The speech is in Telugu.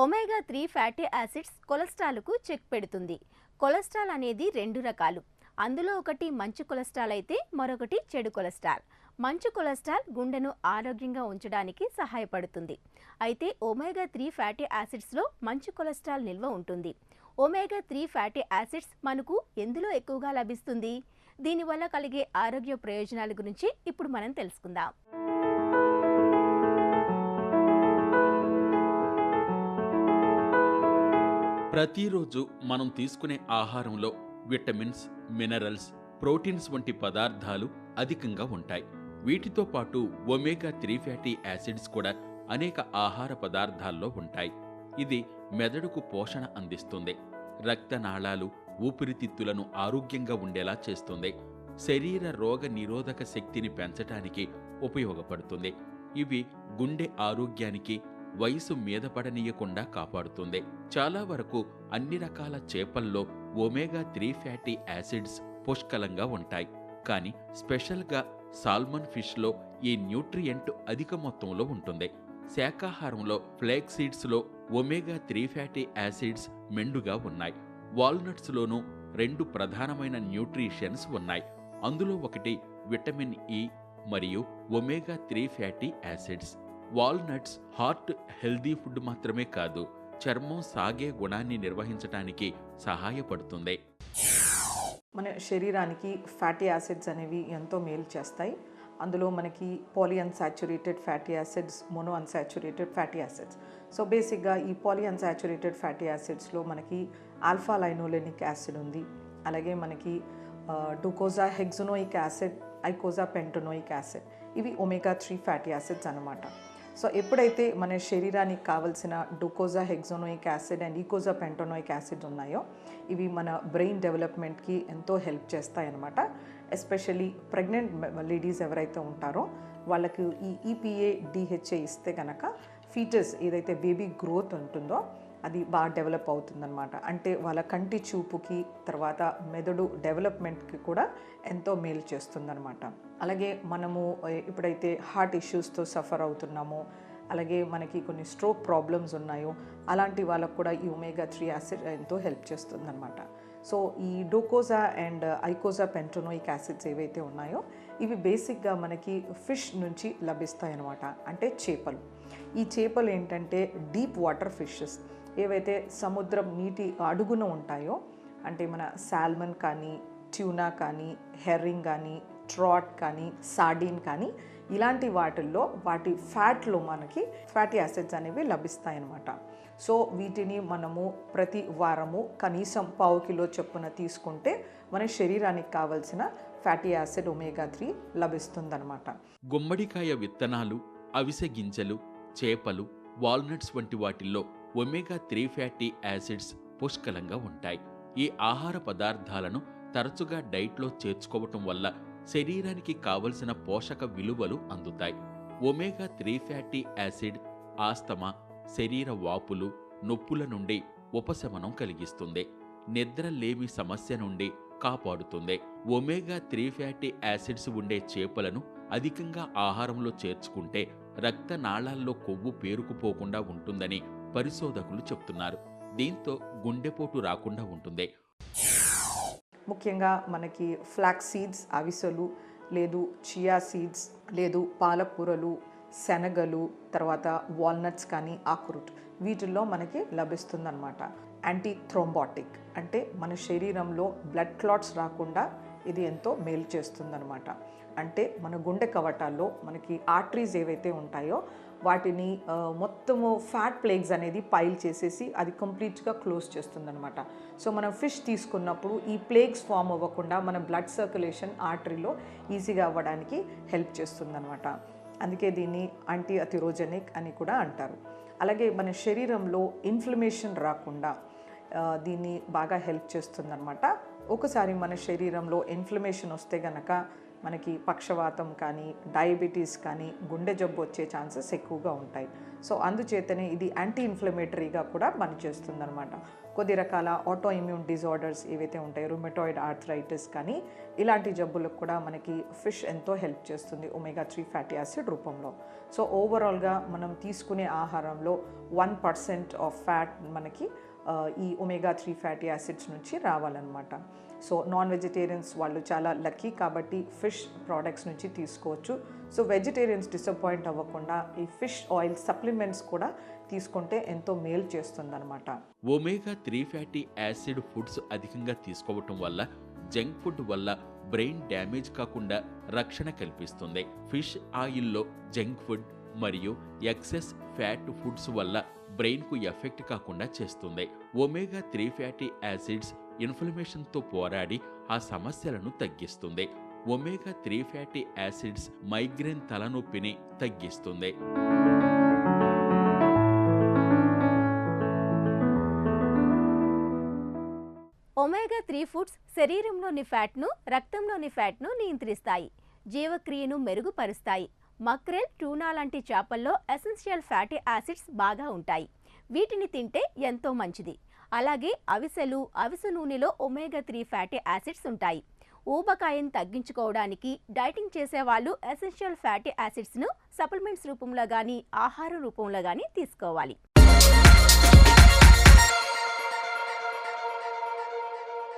ఒమేగా 3 ఫ్యాటీ యాసిడ్స్ కొలెస్ట్రాల్కు చెక్ పెడుతుంది. కొలెస్ట్రాల్ అనేది రెండు రకాలు. అందులో ఒకటి మంచి కొలెస్ట్రాల్ అయితే మరొకటి చెడు కొలెస్ట్రాల్. మంచి కొలెస్ట్రాల్ గుండెను ఆరోగ్యంగా ఉంచడానికి సహాయపడుతుంది. అయితే ఒమేగా 3 ఫ్యాటీ యాసిడ్స్లో మంచి కొలెస్ట్రాల్ నిల్వ ఉంటుంది. ఒమేగా 3 ఫ్యాటీ యాసిడ్స్ మనకు ఎందులో ఎక్కువగా లభిస్తుంది? దీనివల్ల కలిగే ఆరోగ్య ప్రయోజనాల గురించి ఇప్పుడు మనం తెలుసుకుందాం. ప్రతిరోజు మనం తీసుకునే ఆహారంలో విటమిన్స్, మినరల్స్, ప్రోటీన్స్ వంటి పదార్థాలు అధికంగా ఉంటాయి. వీటితో పాటు ఒమేగా 3 ఫ్యాటీ యాసిడ్స్ కూడా అనేక ఆహార పదార్థాల్లో ఉంటాయి. ఇది మెదడుకు పోషణ అందిస్తుంది, రక్తనాళాలు, ఊపిరితిత్తులను ఆరోగ్యంగా ఉండేలా చేస్తుంది, శరీర రోగ నిరోధక శక్తిని పెంచడానికి ఉపయోగపడుతుంది. ఇవి గుండె ఆరోగ్యానికి, వయసు మీద పడనీయకుండా కాపాడుతుంది. చాలా వరకు అన్ని రకాల చేపల్లో ఒమేగా 3 ఫ్యాటీ యాసిడ్స్ పుష్కలంగా ఉంటాయి. కానీ స్పెషల్గా సాల్మన్ ఫిష్లో ఈ న్యూట్రియంట్ అధిక మొత్తంలో ఉంటుంది. శాకాహారంలో ఫ్లాక్స్ సీడ్స్లో ఒమేగా 3 ఫ్యాటీ యాసిడ్స్ మెండుగా ఉన్నాయి. వాల్నట్స్లోనూ రెండు ప్రధానమైన న్యూట్రిషన్స్ ఉన్నాయి. అందులో ఒకటి విటమిన్ ఇ మరియు omega 3 fatty acids. Walnuts heart healthy food మాత్రమే కాదు, చర్మం సాగే గుణాన్ని నిర్వహించడానికి సహాయపడుతుంది. మన శరీరానికి ఫ్యాటీ యాసిడ్స్ అనేవి ఎంతో మేలు చేస్తాయి. అందులో మనకి పాలిఅన్సాచురేటెడ్ fatty acids, mono unsaturated fatty acids. So బేసిక్గా ఈ పాలిఅన్సాచురేటెడ్ ఫ్యాటీ యాసిడ్స్లో మనకి ఆల్ఫా లైనోలెనిక్ యాసిడ్ ఉంది. అలాగే మనకి డోకోజా హెక్సోనోయిక్ యాసిడ్, ఐకోజా పెంటోనోయిక్ యాసిడ్, ఇవి ఒమేగా 3 ఫ్యాటీ యాసిడ్స్ అన్నమాట. సో ఎప్పుడైతే మన శరీరానికి కావాల్సిన డోకోజా హెక్సోనోయిక్ యాసిడ్ అండ్ ఈకోజా పెంటోనోయిక్ యాసిడ్ ఉన్నాయో ఇవి మన బ్రెయిన్ డెవలప్మెంట్కి ఎంతో హెల్ప్ చేస్తాయి అన్నమాట. ఎస్పెషల్లీ ప్రెగ్నెంట్ లేడీస్ ఎవరైతే ఉంటారో వాళ్ళకు ఈ ఈపీఏ డిహెచ్ఏ ఇస్తే కనుక ఫీటస్ ఏదైతే బేబీ గ్రోత్ ఉంటుందో అది బాగా డెవలప్ అవుతుందన్నమాట. అంటే వాళ్ళ కంటి చూపుకి, తర్వాత మెదడు డెవలప్మెంట్కి కూడా ఎంతో మేలు చేస్తుందన్నమాట. అలాగే మనము ఎప్పుడైతే హార్ట్ ఇష్యూస్తో సఫర్ అవుతున్నామో, అలాగే మనకి కొన్ని స్ట్రోక్ ప్రాబ్లమ్స్ ఉన్నాయో అలాంటి వాళ్ళకు కూడా ఈ ఒమేగా 3 యాసిడ్ ఎంతో హెల్ప్ చేస్తుందన్నమాట. సో ఈ డోకోజా అండ్ ఐకోజా పెంటోనోయిక్ యాసిడ్స్ ఏవైతే ఉన్నాయో ఇవి బేసిక్గా మనకి ఫిష్ నుంచి లభిస్తాయి అన్నమాట. అంటే చేపలు. ఈ చేపలు ఏంటంటే డీప్ వాటర్ ఫిషెస్, ఏవైతే సముద్రం నీటి అడుగున ఉంటాయో, అంటే మన సాల్మన్ కానీ, ట్యూనా కానీ, హెర్రింగ్ కానీ, ట్రాట్ కానీ, సార్డిన్ కానీ, ఇలాంటి వాటిల్లో వాటి ఫ్యాట్లో మనకి ఫ్యాటీ యాసిడ్స్ అనేవి లభిస్తాయి అన్నమాట. సో వీటిని మనము ప్రతి వారము కనీసం 1/2 కిలో చొప్పున తీసుకుంటే మన శరీరానికి కావలసిన ఫ్యాటీ యాసిడ్ ఒమేగా 3 లభిస్తుందన్నమాట. గుమ్మడికాయ విత్తనాలు, అవిసె గింజలు, చేపలు, వాల్నట్స్ వంటి వాటిల్లో ఒమేగా 3 ఫ్యాటీ యాసిడ్స్ పుష్కలంగా ఉంటాయి. ఈ ఆహార పదార్థాలను తరచుగా డైట్లో చేర్చుకోవటం వల్ల శరీరానికి కావలసిన పోషక విలువలు అందుతాయి. ఒమేగా 3 ఫ్యాటీ యాసిడ్ ఆస్తమా, శరీర వాపులు, నొప్పుల నుండి ఉపశమనం కలిగిస్తుంది, నిద్రలేమి సమస్య నుండి కాపాడుతుంది. ఒమేగా 3 ఫ్యాటీ యాసిడ్స్ ఉండే చేపలను అధికంగా ఆహారంలో చేర్చుకుంటే రక్తనాళాల్లో కొవ్వు పేరుకుపోకుండా ఉంటుందని పరిశోధకులు చెప్తున్నారు. దీంతో గుండెపోటు రాకుండా ఉంటుంది. ముఖ్యంగా మనకి ఫ్లాక్స్ సీడ్స్, అవిసెలు, లేదు చియా సీడ్స్, లేదు పాలకూరలు, శనగలు, తర్వాత వాల్నట్స్ కానీ ఆకురూట్, వీటిల్లో మనకి లభిస్తుందన్నమాట. యాంటీ థ్రోంబాటిక్ అంటే మన శరీరంలో బ్లడ్ క్లాట్స్ రాకుండా ఇది ఎంతో మేలు చేస్తుందన్నమాట. అంటే మన గుండె కవాటాల్లో మనకి ఆర్టరీస్ ఏవైతే ఉంటాయో వాటిని మొత్తము ఫ్యాట్ ప్లేగ్స్ అనేది పైల్ చేసేసి అది కంప్లీట్గా క్లోజ్ చేస్తుందన్నమాట. సో మనం ఫిష్ తీసుకున్నప్పుడు ఈ ప్లేగ్స్ ఫామ్ అవ్వకుండా మన బ్లడ్ సర్క్యులేషన్ ఆర్టరీలో ఈజీగా అవ్వడానికి హెల్ప్ చేస్తుందన్నమాట. అందుకే దీన్ని యాంటీ అథిరోజెనిక్ అని కూడా అంటారు. అలాగే మన శరీరంలో ఇన్ఫ్లమేషన్ రాకుండా దీన్ని బాగా హెల్ప్ చేస్తుందన్నమాట. ఒకసారి మన శరీరంలో ఇన్ఫ్లమేషన్ వస్తే గనక మనకి పక్షవాతం కానీ, డయాబెటీస్ కానీ, గుండె జబ్బు వచ్చే ఛాన్సెస్ ఎక్కువగా ఉంటాయి. సో అందుచేతనే ఇది యాంటీ ఇన్ఫ్లమేటరీగా కూడా పనిచేస్తుందన్నమాట. కొద్ది రకాల ఆటో ఇమ్యూన్ డిజార్డర్స్ ఏవైతే ఉంటాయో, రుమటాయిడ్ ఆర్థరైటిస్ కానీ ఇలాంటి జబ్బులకు కూడా మనకి ఫిష్ ఎంతో హెల్ప్ చేస్తుంది omega-3 ఫ్యాటీ యాసిడ్ రూపంలో. సో ఓవరాల్గా మనం తీసుకునే ఆహారంలో 1% ఆఫ్ ఫ్యాట్ మనకి ఈ omega-3 ఫ్యాటీ యాసిడ్స్ నుంచి రావాలన్నమాట. సో నాన్ వెజిటేరియన్స్ వాళ్ళు చాలా లక్కీ కాబట్టి ఫిష్ ప్రోడక్ట్స్ నుంచి తీసుకోవచ్చు. సో వెజిటేరియన్స్ డిసప్పాయింట్ అవ్వకుండా ఈ ఫిష్ ఆయిల్ సప్లిమెంట్స్ కూడా తీసుకుంటే ఎంతో మేలు చేస్తుందన్నమాట. omega-3 ఫ్యాటీ యాసిడ్ ఫుడ్స్ అధికంగా తీసుకోవటం వల్ల జంక్ ఫుడ్ వల్ల బ్రెయిన్ డ్యామేజ్ కాకుండా రక్షణ కల్పిస్తుంది. ఫిష్ ఆయిల్లో జంక్ ఫుడ్ మరియు ఎక్సెస్ ఫ్యాట్ ఫుడ్స్ వల్ల బ్రెయిన్కు ఎఫెక్ట్ కాకుండా చేస్తుంది. omega-3 ఫ్యాటీ యాసిడ్స్ ఇన్ఫ్లమేషన్తో పోరాడి ఆ సమస్యలను తగ్గిస్తుంది. omega-3 ఫ్యాటీ యాసిడ్స్ మైగ్రేన్ తలనొప్పిని తగ్గిస్తుంది. omega-3 ఫుడ్స్ శరీరంలోని ఫ్యాట్ను, రక్తంలోని ఫ్యాట్ను నియంత్రిస్తాయి, జీవక్రియను మెరుగుపరుస్తాయి. మక్రెల్, టూనా లాంటి చేపల్లో ఎసెన్షియల్ ఫ్యాటీ యాసిడ్స్ బాగా ఉంటాయి. వీటిని తింటే ఎంతో మంచిది. అలాగే అవిసె నూనెలో omega-3 ఫ్యాటీ యాసిడ్స్ ఉంటాయి. ఊబకాయం తగ్గించుకోవడానికి డైటింగ్ చేసేవాళ్ళు ఎసెన్షియల్ ఫ్యాటీ యాసిడ్స్ను సప్లిమెంట్స్ రూపంలో కానీ ఆహార రూపంలో కానీ తీసుకోవాలి.